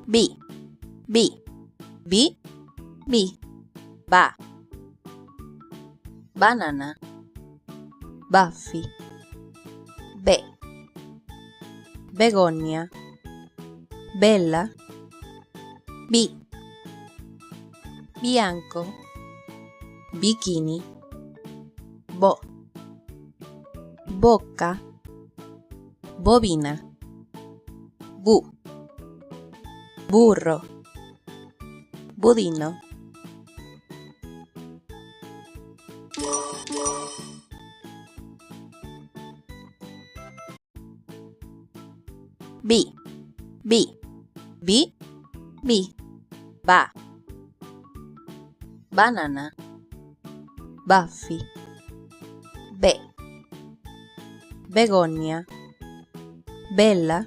B, B, B, B, ba. Banana, baffi, be. Begonia, bella, B. Bianco, bikini, bo. Bocca, bovina, bu. Burro, budino. B, B, B, B, ba. Banana, baffi, be. Begonia, bella,